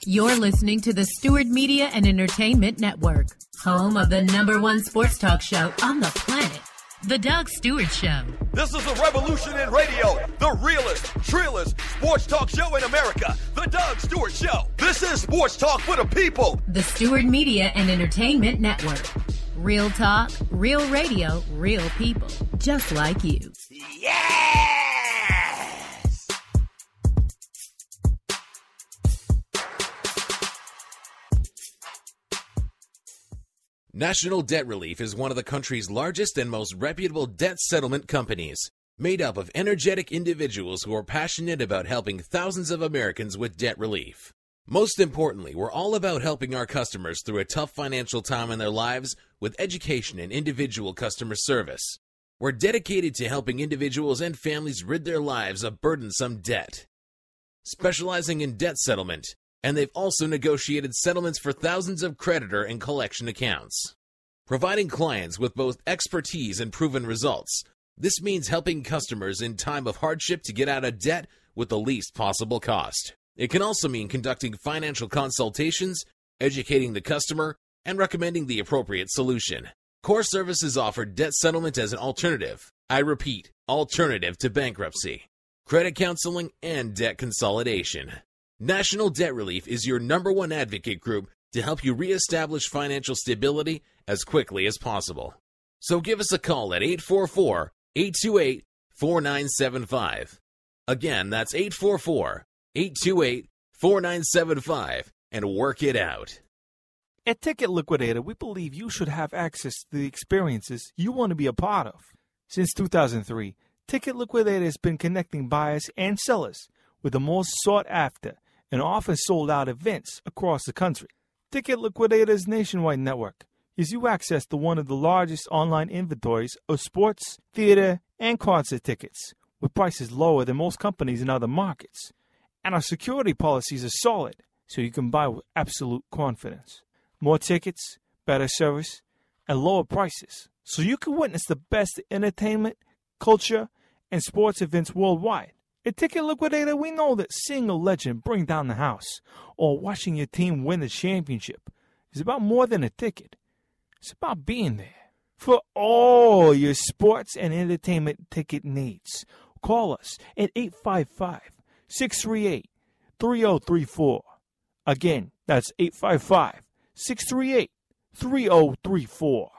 You're listening to the Stewart Media and Entertainment Network, home of the #1 sports talk show on the planet, The Doug Stewart Show. This is a revolution in radio, the realest, trillest sports talk show in America, The Doug Stewart Show. This is sports talk for the people. The Stewart Media and Entertainment Network. Real talk, real radio, real people, just like you. Yes! National Debt Relief is one of the country's largest and most reputable debt settlement companies, made up of energetic individuals who are passionate about helping thousands of Americans with debt relief. Most importantly, we're all about helping our customers through a tough financial time in their lives with education and individual customer service. We're dedicated to helping individuals and families rid their lives of burdensome debt. Specializing in debt settlement, and they've also negotiated settlements for thousands of creditor and collection accounts. Providing clients with both expertise and proven results, this means helping customers in time of hardship to get out of debt with the least possible cost. It can also mean conducting financial consultations, educating the customer, and recommending the appropriate solution. Core Services offer debt settlement as an alternative. I repeat, alternative to bankruptcy, credit counseling, and debt consolidation. National Debt Relief is your #1 advocate group to help you reestablish financial stability as quickly as possible. So give us a call at 844-828-4975. Again, that's 844-828-4975, and work it out. At Ticket Liquidator, we believe you should have access to the experiences you want to be a part of. Since 2003, Ticket Liquidator has been connecting buyers and sellers with the most sought-after and often sold-out events across the country. Ticket Liquidator's nationwide network gives you access to one of the largest online inventories of sports, theater, and concert tickets, with prices lower than most companies in other markets. And our security policies are solid, so you can buy with absolute confidence. More tickets, better service, and lower prices, so you can witness the best entertainment, culture, and sports events worldwide. At Ticket Liquidator, we know that seeing a legend bring down the house or watching your team win the championship is about more than a ticket. It's about being there. For all your sports and entertainment ticket needs, call us at 855-638-3034. Again, that's 855-638-3034.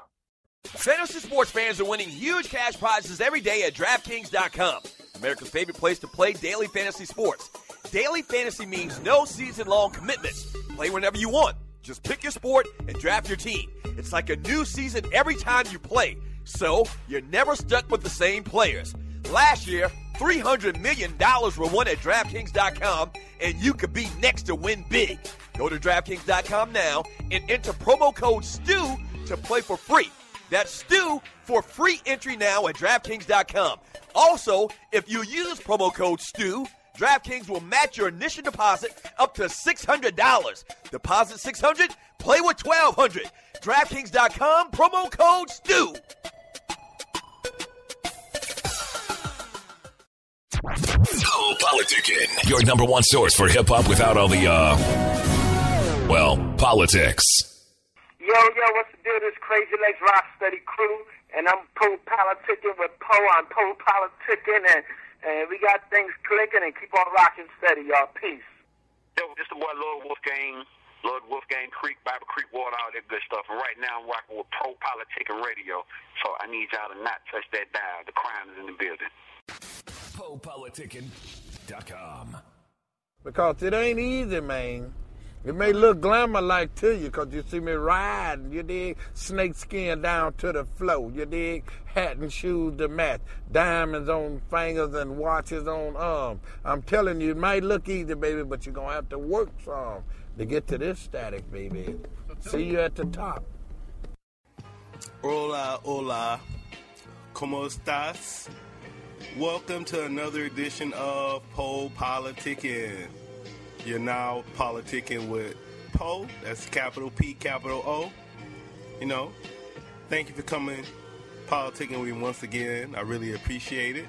Fantasy sports fans are winning huge cash prizes every day at DraftKings.com. America's favorite place to play daily fantasy sports. Daily fantasy means no season-long commitments. Play whenever you want. Just pick your sport and draft your team. It's like a new season every time you play, so you're never stuck with the same players. Last year, $300 million were won at DraftKings.com, and you could be next to win big. Go to DraftKings.com now and enter promo code STU to play for free. That's STU for free entry now at DraftKings.com. Also, if you use promo code STU, DraftKings will match your initial deposit up to $600. Deposit $600, play with $1,200. DraftKings.com, promo code STU. Poltickin, your #1 source for hip-hop without all the, politics. Yo, what's the deal? This Crazy Legs Rock Steady crew, and I'm Poltickin with Poe. I'm Poltickin, and we got things clicking and keep on rocking steady, y'all. Peace. Yo, this the boy Lord Wolfgang Creek, Bible Creek Water, all that good stuff. And right now I'm rocking with Poltickin Radio, so I need y'all to not touch that dial. The crime is in the building. Poltickin.com. Because it ain't easy, man. It may look glamour-like to you because you see me riding, you dig? Snake skin down to the floor, you dig? Hat and shoes to match, diamonds on fingers and watches on arms. I'm telling you, it might look easy, baby, but you're going to have to work some to get to this static, baby. See you at the top. Hola. ¿Cómo estás? Welcome to another edition of Poltickin. You're now politicking with Poe. That's capital P, capital O. You know, thank you for coming politicking with me once again. I really appreciate it.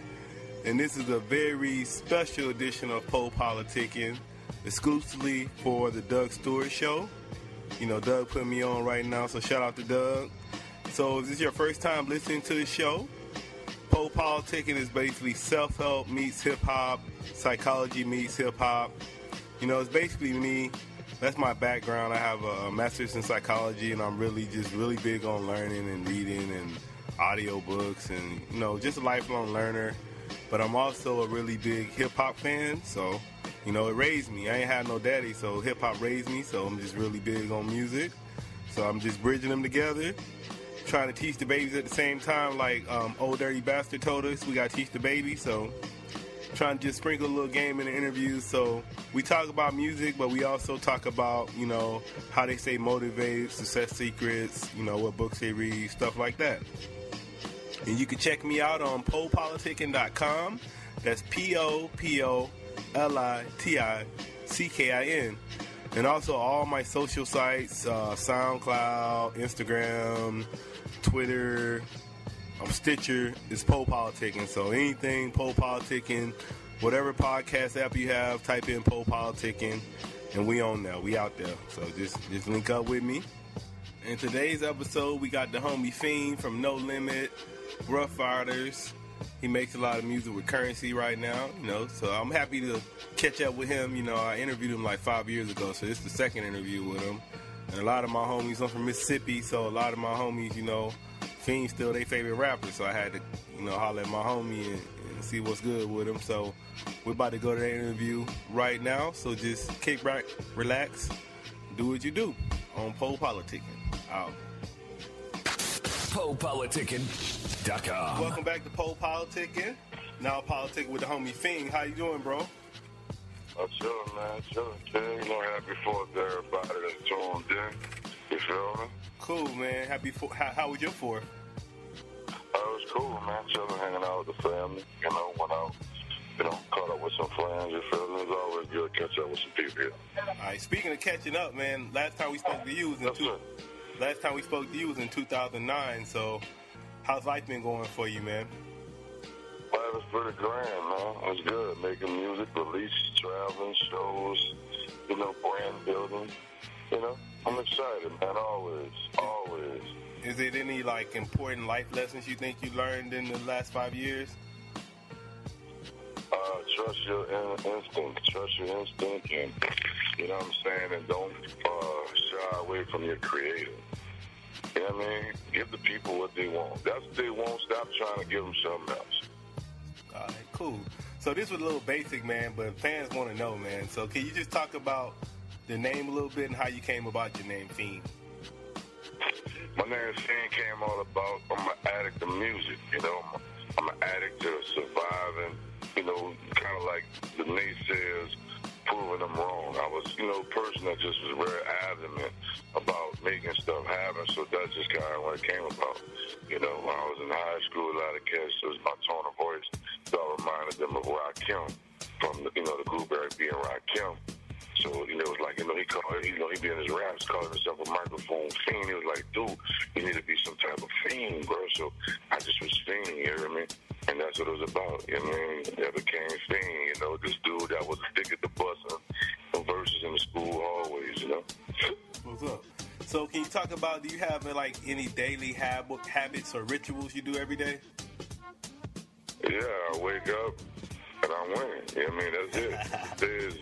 And this is a very special edition of Poe Politicking. exclusively for the Doug Stewart Show. You know, Doug put me on right now, so shout out to Doug. So if this is your first time listening to the show, Pole Politicking is basically self-help meets hip-hop, psychology meets hip-hop. You know, it's basically me. That's my background. I have a master's in psychology, and I'm really big on learning and reading and audio books and, you know, just a lifelong learner. But I'm also a really big hip-hop fan, so, you know, it raised me. I ain't had no daddy, so hip-hop raised me, so I'm just really big on music. So I'm just bridging them together, trying to teach the babies at the same time, like Old Dirty Bastard told us, we got to teach the baby, so trying to just sprinkle a little game in the interviews. So we talk about music, but we also talk about, you know, how they stay motivated, success secrets, you know, what books they read, stuff like that. And you can check me out on Poltickin.com. That's Poltickin. And also all my social sites, SoundCloud, Instagram, Twitter, Stitcher, is Pole Politicking. So anything Pole Politicking, whatever podcast app you have, type in Pole Politicking, and we on there. We out there. So just link up with me. In today's episode, we got the homie Fiend from No Limit, Rough Riders. He makes a lot of music with Currency right now, you know, so I'm happy to catch up with him. You know, I interviewed him like 5 years ago, so this is the second interview with him. And a lot of my homies, I'm from Mississippi, so a lot of my homies, you know, Fiend's still their favorite rapper, so I had to, you know, holler at my homie and see what's good with him. So we're about to go to that interview right now, so just kick back, relax, do what you do on Pole Politicking. Out. PolePolitickin.com. Welcome back to Pole Politicking. Now politicking with the homie Fiend. How you doing, bro? I'm chilling, man. Chilling, kid. You know, happy 4th to everybody that's tuned in. You feel me? Cool, man. How was your 4th? It was cool, man. Chilling, hanging out with the family. You know, went out, you know, caught up with some friends. You feel me? It's always good to catch up with some people here. All right. Speaking of catching up, man, last time we spoke to you was in 2009. So, how's life been going for you, man? Well, it was pretty grand, man. It was good. Making music, release, traveling, shows, you know, brand building. You know, I'm excited, man. Always. Is it any, like, important life lessons you think you learned in the last 5 years? Trust your instinct. Trust your instinct, and, you know what I'm saying, and don't shy away from your creator. You know what I mean? Give the people what they want. That's what they want. Stop trying to give them something else. All right, cool. So this was a little basic, man, but fans want to know, man. So can you just talk about the name a little bit and how you came about your name, Fiend? My name Fiend came all about, I'm an addict to music, you know. I'm an addict to surviving, you know, kind of like the naysayers proving them wrong. I was, you know, a person that just was very adamant about making stuff happen, so that's just kind of what it came about. You know, when I was in high school, a lot of cats, it was my tone of voice, so I reminded them of Rakim from, the, you know, the group Eric B and Rakim. So, you know, it was like, you know, he be in his raps calling himself a microphone fiend. He was like, dude, you need to be some type of fiend, bro. So I just was Fiend, you know what I mean? And that's what it was about, you know what I mean? I became Fiend, you know, this dude that was addicted to busting verses in the school hallways, you know? What's up? So can you talk about, do you have, like, any daily habits or rituals you do every day? Yeah, I wake up and I'm winning, you know what I mean? That's it. There's,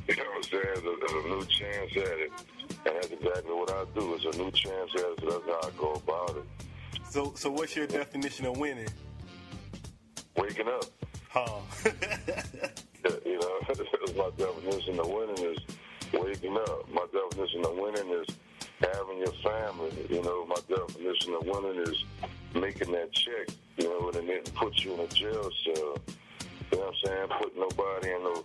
you know what I'm saying? There's a new chance at it. And that's exactly what I do. It's a new chance at it, so that's how I go about it. So what's your definition of winning? Waking up. Huh. You know, my definition of winning is waking up. My definition of winning is having your family. You know, my definition of winning is making that check, you know, and then put you in a jail cell. You know what I'm saying? Put nobody in no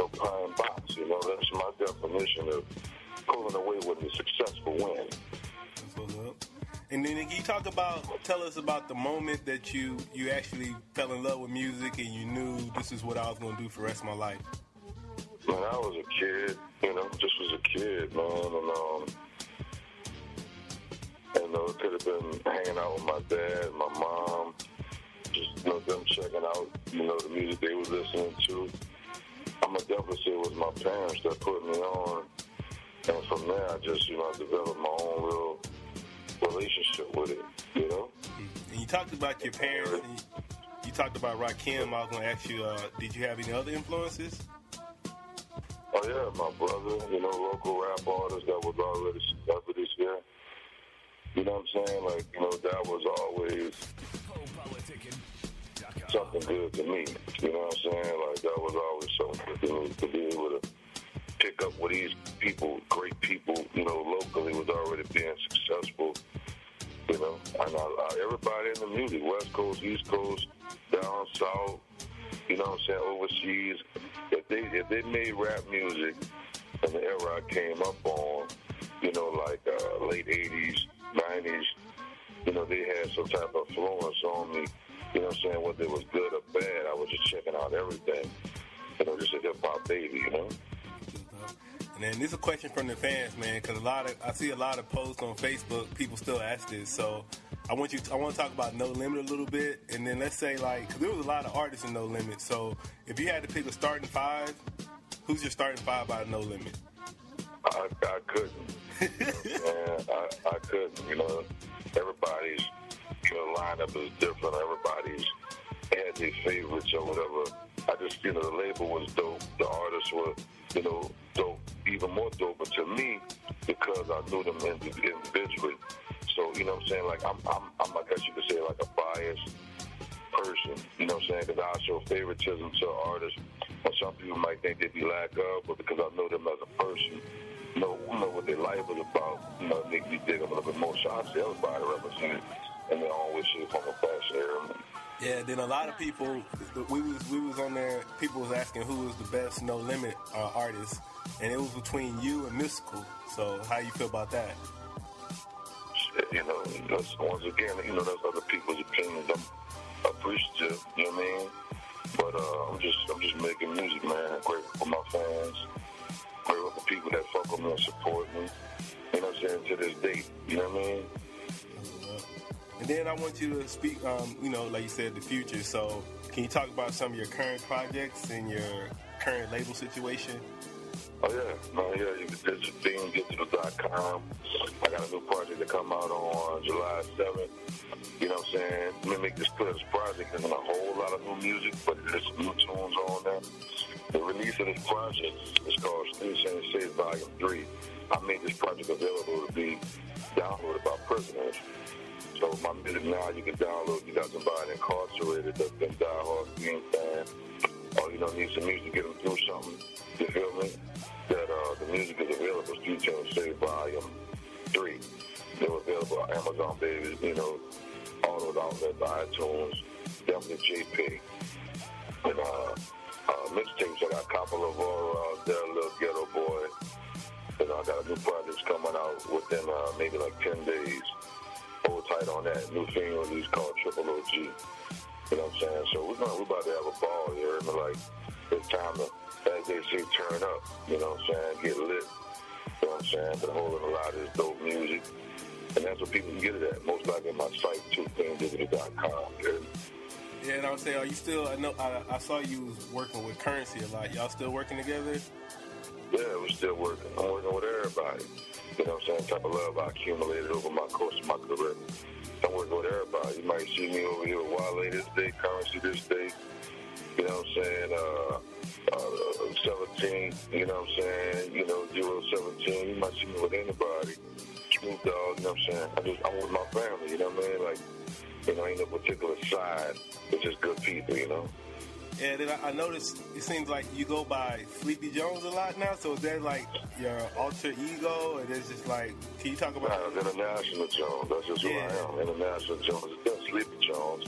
pine box. You know, that's my definition of pulling away with a successful win. That's what's up. And then can you tell us about the moment that you actually fell in love with music and you knew this is what I was going to do for the rest of my life? Man, I was a kid, you know, just was a kid, man, and it could have been hanging out with my dad, my mom, just, you know, them checking out, you know, the music they were listening to. I'm going to definitely just, I developed my own real relationship with it, And you talked about your parents, and you talked about Rakim. I was going to ask you, did you have any other influences? Oh, yeah, my brother, local rap artist that was already celebrities here. You know what I'm saying? Like, that was always something good to me. You know what I'm saying? Like, that was always something good to me, to be able to pick up with these people, great people, locally was already being successful. And everybody in the music, West Coast, East Coast, down south, overseas, if they made rap music in the era I came up on, late 80s, 90s, they had some type of influence on me, whether it was good or bad, I was just checking out everything, just a hip-hop baby, And then this is a question from the fans, man, because I see a lot of posts on Facebook. People still ask this, so I want to talk about No Limit a little bit, and then let's say because there was a lot of artists in No Limit. So if you had to pick a starting five, who's your starting five out of No Limit? I couldn't. I couldn't. Everybody's lineup is different. Everybody's had their favorites or whatever. I just, the label was dope. The artists were, dope, even more dope to me because I knew them individually. So, what I'm saying? Like, I'm I guess you could say, like a biased person. You know what I'm saying? Because I show favoritism to artists, and some people might think they be lack of, but because I know them as a person, know what their life is about, it make me dig them a little bit more. So I see everybody represented in their own way, shape, form, or fashion area. Yeah, then a lot of people, we was on there, people was asking who was the best No Limit artist, and it was between you and Mystical. So how you feel about that? That's, once again, that's other people's opinions. I'm appreciative, you know what I mean? But I'm just making music, man. I'm grateful for my fans. Grateful for people that fuck with me and support me. You know what I'm saying? To this date, you know what I mean? And then I want you to speak, like you said, the future. So can you talk about some of your current projects and your current label situation? Oh, yeah. You can visit FiendDigital.com. I got a new project to come out on July 7th. You know what I'm saying? Let me make this clear. This project isn't a whole lot of new music, but there's some new tunes on there. The release of this project is called Streets and Shades Volume 3. I made this project available to be downloaded by prisoners. So my music now you can download. You got somebody incarcerated that's been diehard Fiend fan. Or need some music to get them through something. You feel me? That the music is available. Streets and Shades Volume 3. They're available on Amazon, baby. All those outlets, iTunes, definitely JP. And mixtapes, I got a couple of their little ghetto boy. And I got a new project coming out within maybe like 10 days. Hold tight on that. New Fiend release called Triple OG. You know what I'm saying? So we're about to have a ball here. It's time to, as they say, turn up. You know what I'm saying? Get lit. You know what I'm saying? Been holding a lot of this dope music. And that's what people can get it at. Most likely on my site, too, FiendDigital.com. Yeah, and I would say, are you still, I saw you was working with Currency a lot. Y'all still working together? Yeah, we're still working. I'm working with everybody. You know what I'm saying? Type of love I accumulated over my course of my career. I'm working with everybody. You might see me over here with Wale this day, Currency this day. You know what I'm saying? 17, you know what I'm saying? 017. You might see me with anybody. Snoop Dogg, you know what I'm saying? I'm with my family, you know what I mean? Like, ain't no particular side. It's just good people, Yeah, then I noticed it seems like you go by Sleepy Jones a lot now. So is that like your alter ego, or is just like? Can you talk about? Nah, International Jones. That's just who I am. International Jones. It's just Sleepy Jones,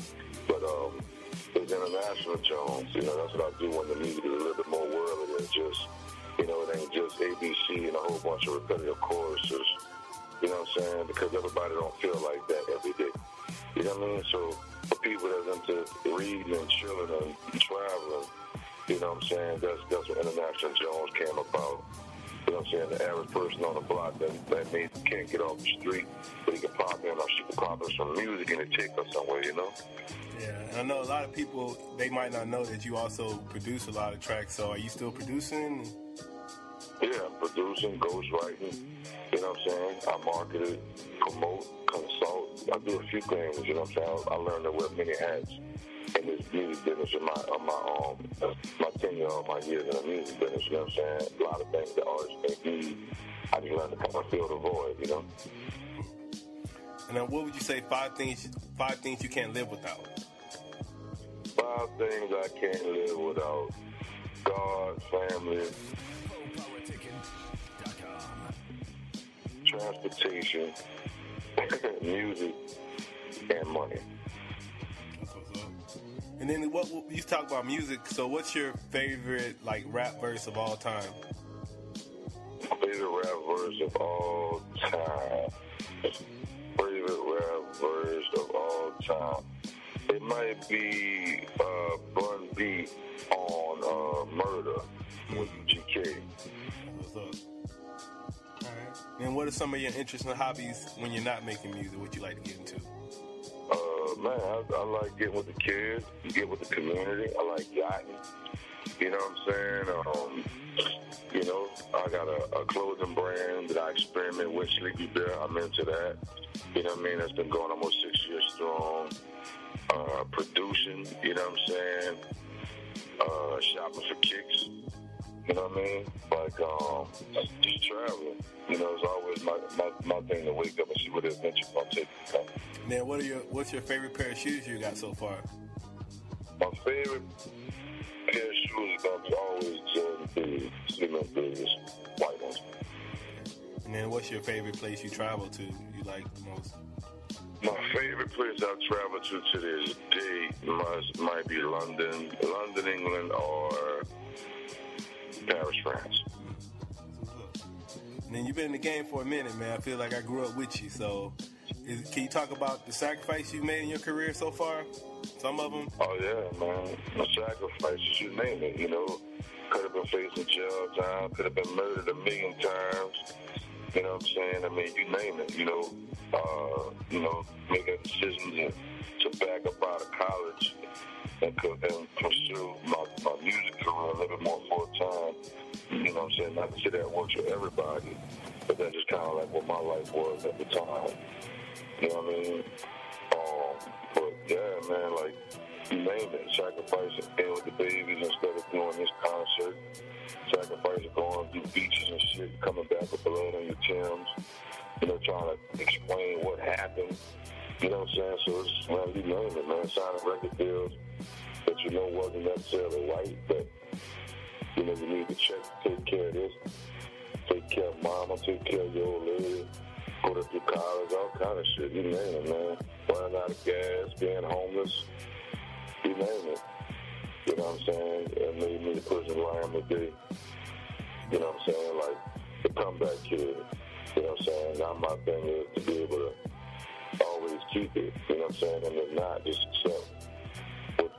but it's International Jones. That's what I do when the music is a little bit more worldly than just, it ain't just ABC and a whole bunch of repetitive choruses. You know what I'm saying? Because everybody don't feel like that every day. You know what I mean? So for people that's into reading and chilling and traveling, you know what I'm saying? That's what International Jones came about. You know what I'm saying? The average person on the block that can't get off the street, but he can pop in or she can pop in some music and it take us somewhere, Yeah, and I know a lot of people, they might not know that you also produce a lot of tracks. So are you still producing? Yeah, I'm producing, ghostwriting. You know what I'm saying? I market it, promote, consult. I do a few things, you know what I'm saying? I learned to wear many hats in this music business in my tenure, all my years in the music business, you know what I'm saying? A lot of things that artists may need. I just learned to kind of fill the void, you know? And now, what would you say 5 things you can't live without? 5 things I can't live without: God, family, transportation, music, and money. That's what's up. And then you talk about music, so what's your favorite rap verse of all time? Favorite rap verse of all time. Favorite rap verse of all time. It might be Bun B on Murder with GK. What's up? All right. And what are some of your interests and hobbies when you're not making music? What you like to get into? Man, I like getting with the kids, get with the community. I like yachting. You know what I'm saying? You know, I got a clothing brand that I experiment with, Sleepy Bear. I'm into that. You know what I mean? That's been going almost 6 years strong. Producing, you know what I'm saying? Shopping for kicks. You know what I mean? Just traveling. You know, it's always my thing to wake up and see what adventure I'm taking. Now, what's your favorite pair of shoes you got so far? My favorite pair of shoes is going to be always the Cement Blues, white ones. And then what's your favorite place you travel to you like the most? My favorite place I've traveled to this day might be London, England, or Paris, France. And then you've been in the game for a minute, man. I feel like I grew up with you. So can you talk about the sacrifice you've made in your career so far? Some of them? Oh, yeah, man. The sacrifices, you name it, you know. Could have been facing jail time, could have been murdered 1,000,000 times. You know what I'm saying? I mean, you name it, you know, making decisions to back up out of college and pursue my music career a little bit more full time. You know what I'm saying? Not to say that works for everybody, but that's just kind of like what my life was at the time. You know what I mean? But yeah, man, like, you name it. Sacrificing being with the babies instead of doing this concert. Sacrificing going through beaches and shit, coming back with blood on your Timbs. You know, trying to explain what happened. You know what I'm saying? So it's, man, you name it, man. Signing record deals that you know wasn't necessarily right, but, you know, you need to take care of this. Take care of mama, take care of your old lady. Go to through college, all kind of shit. You name it, man. Running out of gas, being homeless. You name it. You know what I'm saying? It made me the person who I am today. You know what I'm saying? Like, the comeback kid. You know what I'm saying? Now my thing is to be able to always keep it. You know what I'm saying? And then not just accept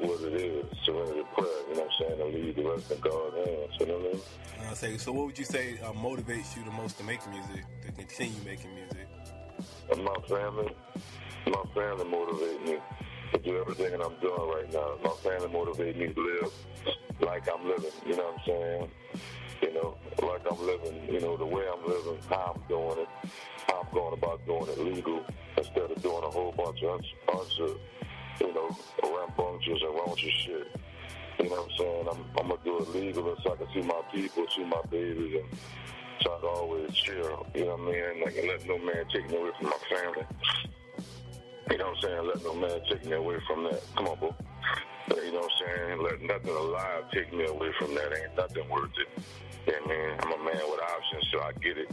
what it is. Surrender to prayer. You know what I'm saying? And leave the rest in God's hands. You know what I mean? So what would you say motivates you the most to make music, to continue making music? And my family motivates me to do everything that I'm doing right now. My family motivates me to live like I'm living, you know what I'm saying? You know, like I'm living, you know, the way I'm living, how I'm doing it, how I'm going about doing it legal instead of doing a whole bunch of, you know, rambunctious and raunchous shit. You know what I'm saying? I'm going to do it legal so I can see my people, see my babies, and so I can always chill, you know what I mean? Like, and let no man take me away from my family. You know what I'm saying? Let no man take me away from that. Come on, bro. You know what I'm saying? Let nothing alive take me away from that. Ain't nothing worth it. Yeah, man, I'm a man with options, so I get it.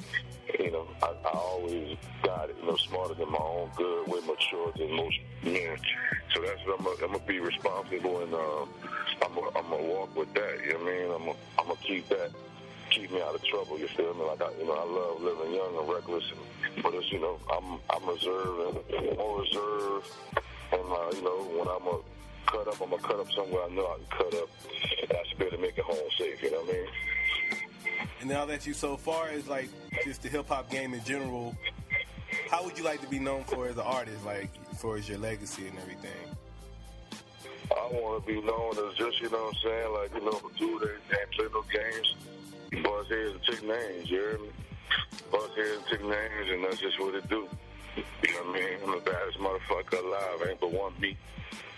You know, I always got it, you know, smarter than my own good, way mature than most men. So that's what I'm going to be responsible, and I'm going to walk with that, you know what I mean? I'm going to keep that, keep me out of trouble, you feel me? Like, I love living young and reckless, but it's, you know, I'm reserved and more reserved, and, you know, when I'm going to cut up somewhere I know I can cut up, and I should be able to make it home safe, you know what I mean? And now that you so far as like just the hip hop game in general, how would you like to be known for as an artist, like as far as your legacy and everything? I want to be known as just, you know what I'm saying, like, you know, a dude that ain't play no games, buzz heads and chick names, you hear me? bust heads and take names, and that's just what it do. You know what I mean? I'm the baddest motherfucker alive. Ain't but one beat.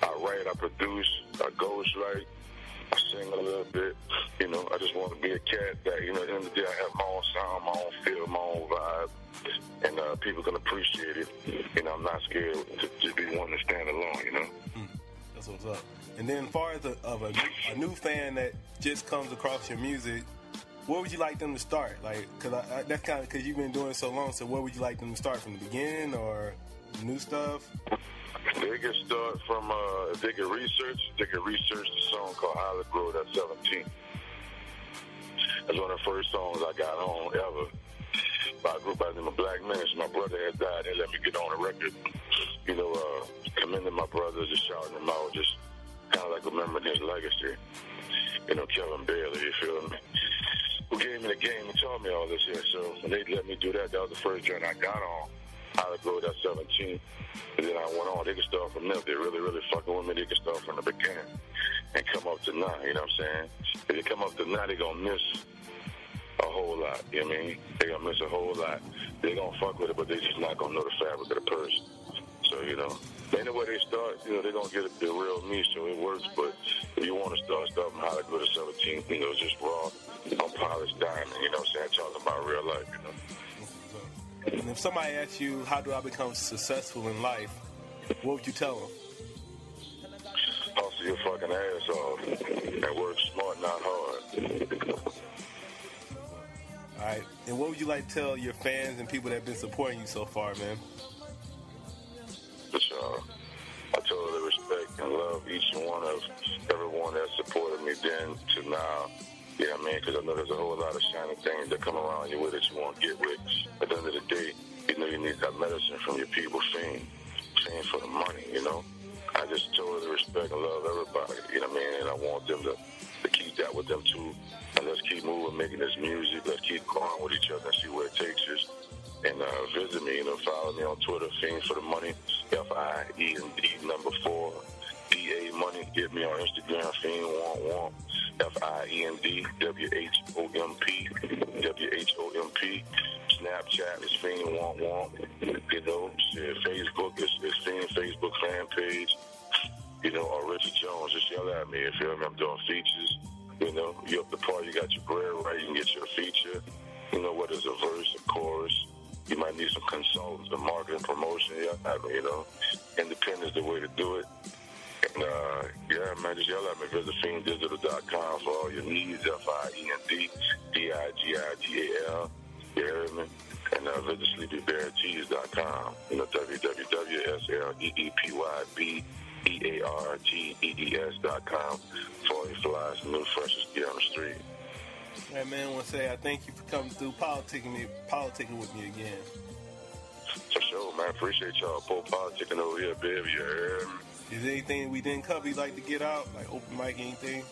I write, I produce, I ghostwrite, I sing a little bit. You know, I just want to be a cat that, you know, at the end of the day, I have my own sound, my own feel, my own vibe, and people can appreciate it. You know, I'm not scared to just be one to stand alone, you know? That's what's up. And then as far as a new fan that just comes across your music, where would you like them to start? Like, that's kind of because you've been doing it so long, so where would you like them to start, from the beginning or new stuff? They can start from, if they can research the song called Hollywood Grove at 17. That's one of the first songs I got on ever. By a group by the name of Black Menace. My brother had died. They let me get on the record. You know, commending my brother, just shouting him out, just kind of like remembering his legacy. You know, Kevin Bailey, you feel me? Who gave me the game and taught me all this here. So when they let me do that, that was the first joint I got on. Hollywood Grove at 17. And then I went on. They can start from there. If they're really, really fucking with me, they can start from the beginning and come up to now. You know what I'm saying? If they come up to now, they're going to miss a whole lot. You know what I mean? They're going to miss a whole lot. They're going to fuck with it, but they're just not going to know the fabric of the person. So, you know, anyway they start, you know, they're going to get the real me, so it works. But if you want to start from Hollywood Grove at 17, you know, just raw, unpolished diamond, you know what I'm saying? Talking about real life, you know? And if somebody asks you, how do I become successful in life, what would you tell them? Hustle your fucking ass off and work smart, not hard. All right. And what would you like to tell your fans and people that have been supporting you so far, man? For sure. I totally respect and love each one of everyone that supported me then to now. Yeah, I mean, because I know there's a whole lot of shiny things that come around you with that you won't get with. At the end of the day, you know, you need that medicine from your people, Fiend for the money, you know. I just totally respect and love everybody, you know what I mean? And I want them to keep that with them, too. And let's keep moving, making this music. Let's keep going with each other and see where it takes us. And visit me, you know, follow me on Twitter, Fiend for the Money, FIEND4. DA Money. Get me on Instagram, Fiend11, FIEND, Snapchat is Fiend11. You know, shit, Facebook is Fiend, Facebook fan page. You know, or Richard Jones, just yell at me. You feel me? I'm doing features. You know, you up the part, you got your bread right, you can get your feature. You know, whether it's a verse, a chorus. You might need some consultants, the marketing, promotion. Yeah, I mean, you know, independence the way to do it. And, yeah, man, just yell at me. Visit fienddigital.com for all your needs, FIENDDIGITAL. You heard me? And visit sleepybeartees.com. You know, www.sleepybeartees.com for all your flies and new freshest gear on the street. Hey, man, I want to say I thank you for coming through politicking with me again. For sure, man. Appreciate y'all. Politicking over here, baby. You heard me? Is there anything we didn't cover you'd like to get out? Like open mic, anything?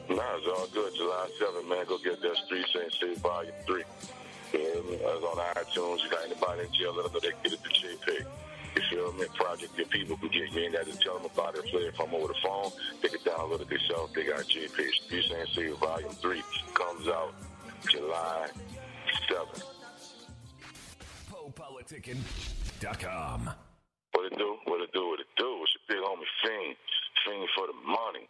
Nah, it's all good. July 7th, man. Go get that Streets Ain't Safe Volume 3. You hear me? That's on iTunes. You got anybody in jail, let them know they get it to JP. You feel me? Project your people can get me in there to tell them about it. Play it from over the phone. They can download it themselves. They got JP. Streets Ain't Safe Volume 3 comes out July 7th. Poltickin.com. What it do? What it do? What it do? It's your big homie Fiend. Fiend for the money.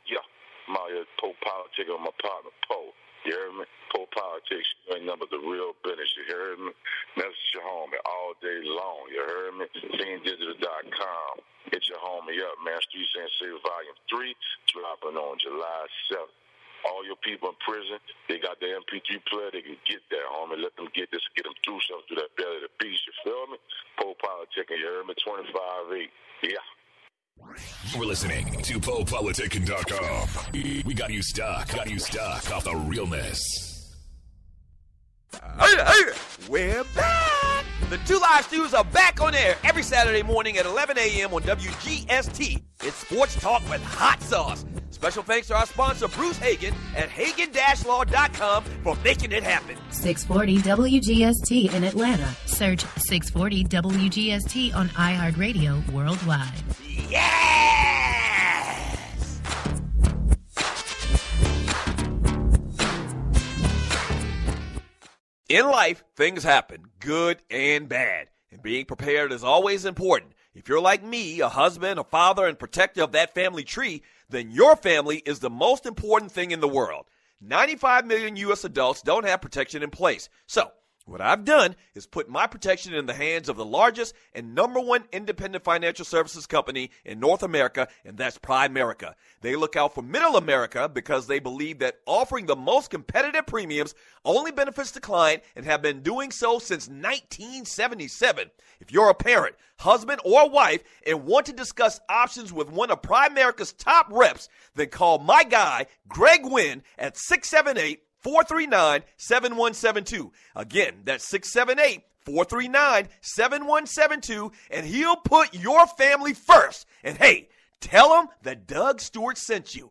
Yeah. I'm out here Poltickin with my partner, Poe. You heard me? Politics, you ain't nothing but the real business. You heard me? Message your homie all day long. You heard me? FiendDigital.com. Hit your homie up, man. Streets Ain't Safe Volume 3 dropping on July 7th. All your people in prison, they got the MP3 player. They can get that, homie. Let them get this, get them through something through that belly of the beast. You feel me? Poltickin, you heard me? 25-8. Yeah. We're listening to PolePolitickin.com. We got you stuck. Got you stuck off the realness. We're back. The Two Live Stews are back on air every Saturday morning at 11 a.m. on WGST. It's Sports Talk with Hot Sauce. Special thanks to our sponsor, Bruce Hagen, at Hagen-Law.com for making it happen. 640 WGST in Atlanta. Search 640 WGST on iHeartRadio worldwide. Yeah! In life, things happen, good and bad, and being prepared is always important. If you're like me, a husband, a father, and protector of that family tree, then your family is the most important thing in the world. 95 million U.S. adults don't have protection in place. So, what I've done is put my protection in the hands of the largest and number one independent financial services company in North America, and that's Primerica. They look out for middle America because they believe that offering the most competitive premiums only benefits the client and have been doing so since 1977. If you're a parent, husband, or wife and want to discuss options with one of Primerica's top reps, then call my guy, Greg Wynn, at 678-439-7172. Again, that's 678-439-7172, and he'll put your family first. And hey, tell him that Doug Stewart sent you.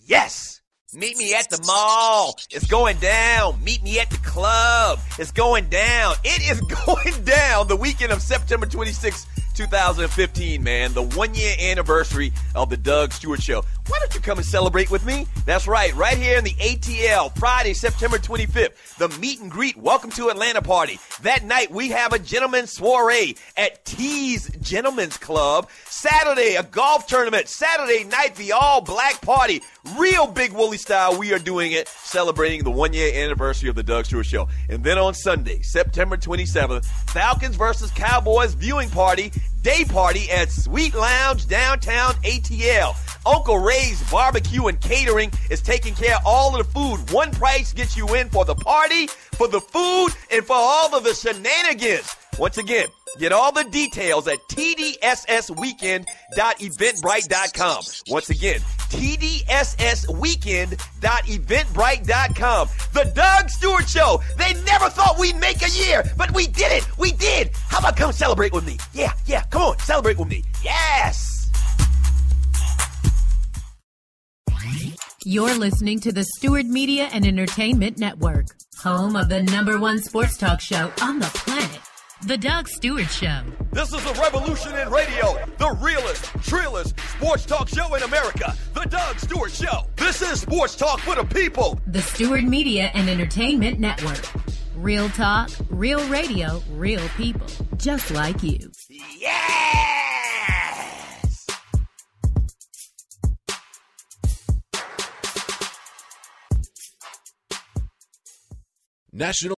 Yes! Meet me at the mall. It's going down. Meet me at the club. It's going down. It is going down the weekend of September 26th, 2015, man. The 1-year anniversary of the Doug Stewart Show. Why don't you come and celebrate with me? That's right here in the ATL, Friday, September 25th, the meet and greet Welcome to Atlanta party. That night, we have a gentleman's soiree at T's Gentlemen's Club. Saturday, a golf tournament. Saturday night, the all-black party. Real Big Wooly style, we are doing it, celebrating the 1-year anniversary of the Doug Stewart Show. And then on Sunday, September 27th, Falcons versus Cowboys viewing party, day party at Sweet Lounge, downtown ATL. Uncle Ray's Barbecue and Catering is taking care of all of the food. One price gets you in for the party, for the food, and for all of the shenanigans. Once again, get all the details at tdssweekend.eventbrite.com. Once again, tdssweekend.eventbrite.com. The Doug Stewart Show. They never thought we'd make a year, but we did it. We did. How about come celebrate with me? Yeah, come on, celebrate with me. Yes. You're listening to the Stewart Media and Entertainment Network, home of the #1 sports talk show on the planet, The Doug Stewart Show. This is a revolution in radio, the realest, trillest sports talk show in America, The Doug Stewart Show. This is sports talk for the people. The Stewart Media and Entertainment Network. Real talk, real radio, real people, just like you. Yes! National